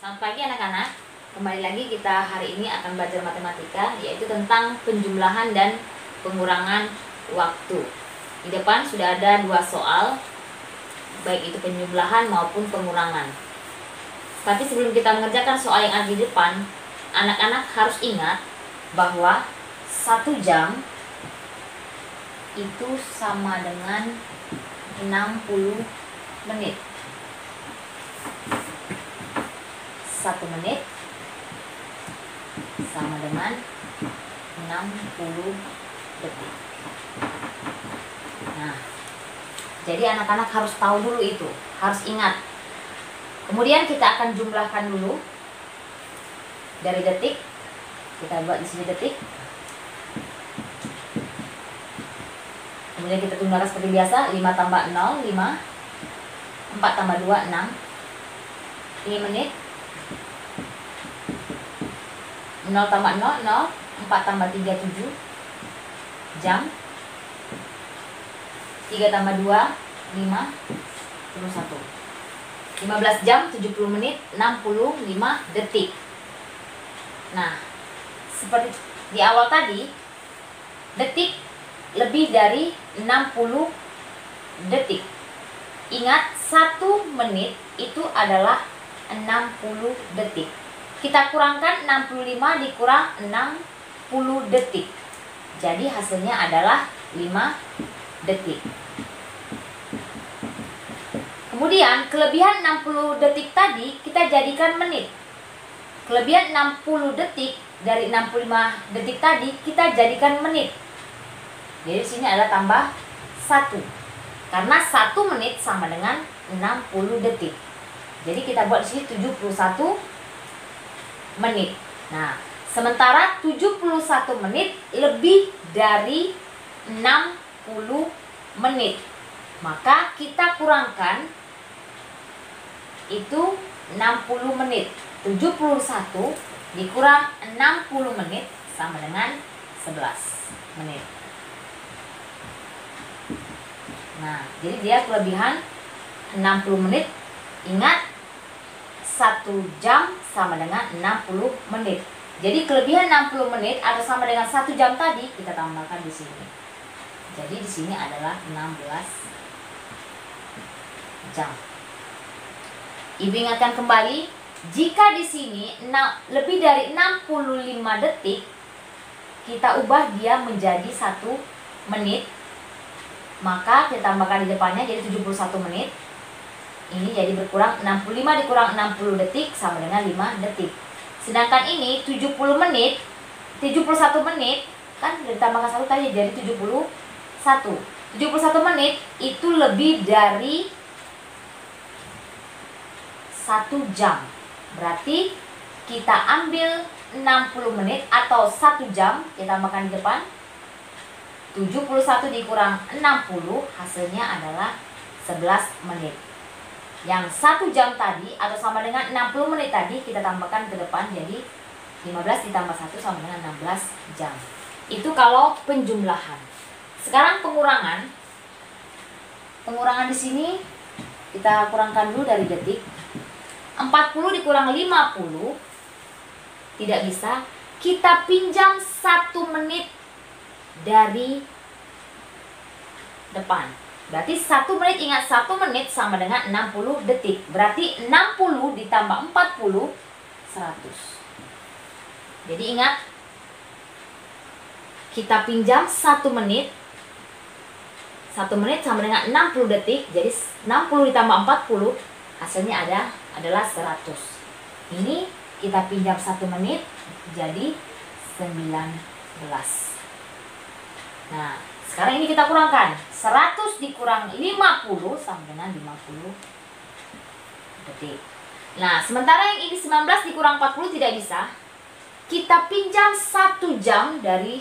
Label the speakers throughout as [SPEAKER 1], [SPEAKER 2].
[SPEAKER 1] Selamat pagi anak-anak. Kembali lagi kita hari ini akan belajar matematika, yaitu tentang penjumlahan dan pengurangan waktu. Di depan sudah ada dua soal, baik itu penjumlahan maupun pengurangan. Tapi sebelum kita mengerjakan soal yang ada di depan, anak-anak harus ingat bahwa 1 jam itu sama dengan 60 menit. 1 menit sama dengan 60 detik. Nah, jadi anak-anak harus tahu dulu itu, harus ingat. Kemudian kita akan jumlahkan dulu dari detik. Kita buat di sini detik. Kemudian kita jumlahkan seperti biasa, 5 tambah 0, 5. 4 tambah 2, 6. Ini menit. 0 tambah 0, 0. 4 tambah 3, 7. Jam. 3 tambah 2, 5. 21. 15 jam, 70 menit, 65 detik. Nah, seperti di awal tadi, detik lebih dari 60 detik. Ingat, 1 menit itu adalah 60 detik. Kita kurangkan 65 dikurang 60 detik. Jadi hasilnya adalah 5 detik. Kemudian kelebihan 60 detik tadi kita jadikan menit. Kelebihan 60 detik dari 65 detik tadi kita jadikan menit. Jadi di sini adalah tambah 1. Karena 1 menit sama dengan 60 detik. Jadi kita buat di sini 71 menit. Nah, sementara 71 menit lebih dari 60 menit. Maka kita kurangkan itu 60 menit. 71 dikurang 60 menit sama dengan 11 menit. Nah, jadi dia kelebihan 60 menit. Ingat, 1 jam sama dengan 60 menit. Jadi kelebihan 60 menit atau sama dengan 1 jam tadi kita tambahkan di sini. Jadi di sini adalah 16 jam. Ibu ingatkan kembali, jika di sini lebih dari 65 detik, kita ubah dia menjadi 1 menit. Maka kita tambahkan di depannya jadi 71 menit. Ini jadi berkurang 65 dikurang 60 detik sama dengan 5 detik. Sedangkan ini 70 menit, 71 menit, kan ditambahkan 1 tadi jadi 71. 71 menit itu lebih dari 1 jam. Berarti kita ambil 60 menit atau 1 jam, kita tambahkan di depan. 71 dikurang 60 hasilnya adalah 11 menit. Yang 1 jam tadi atau sama dengan 60 menit tadi kita tambahkan ke depan, jadi 15 ditambah 1 sama dengan 16 jam. Itu kalau penjumlahan. Sekarang pengurangan. Pengurangan di sini kita kurangkan dulu dari detik. 40 dikurang 50 tidak bisa. Kita pinjam 1 menit dari depan. Berarti 1 menit, ingat 1 menit sama dengan 60 detik. Berarti 60 ditambah 40, 100. Jadi ingat, kita pinjam 1 menit. 1 menit sama dengan 60 detik. Jadi 60 ditambah 40, hasilnya adalah 100. Ini kita pinjam 1 menit, jadi 19. Nah, sekarang ini kita kurangkan. 100 dikurang 50 sama dengan 50 detik. Nah, sementara yang ini 19 dikurang 40 tidak bisa. Kita pinjam 1 jam dari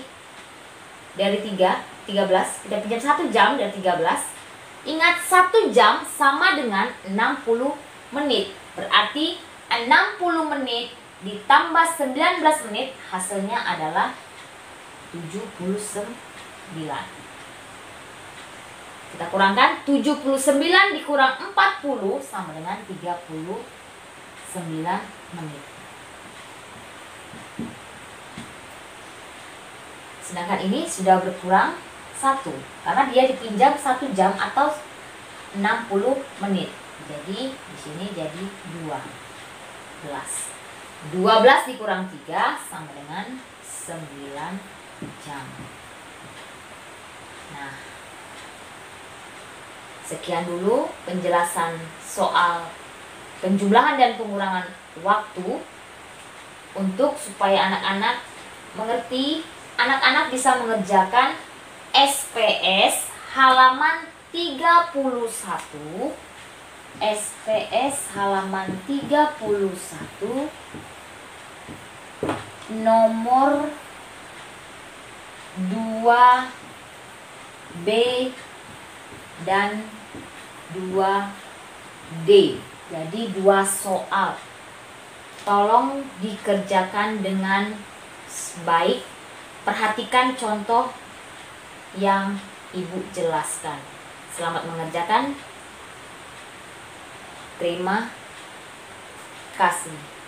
[SPEAKER 1] 13. Kita pinjam 1 jam dari 13. Ingat, 1 jam sama dengan 60 menit. Berarti 60 menit ditambah 19 menit hasilnya adalah 79. Kita kurangkan 79 dikurang 40 sama dengan 39. menit. Sedangkan ini sudah berkurang 1 karena dia dipinjam 1 jam atau 60 menit. Jadi di sini jadi 12. 12 dikurang 3 sama dengan 9 jam. Nah, sekian dulu penjelasan soal penjumlahan dan pengurangan waktu untuk supaya anak-anak mengerti. Anak-anak bisa mengerjakan SPS halaman 31. SPS halaman 31 nomor 2B dan 2D. Jadi 2 soal. Tolong dikerjakan dengan baik. Perhatikan contoh yang Ibu jelaskan. Selamat mengerjakan. Terima kasih.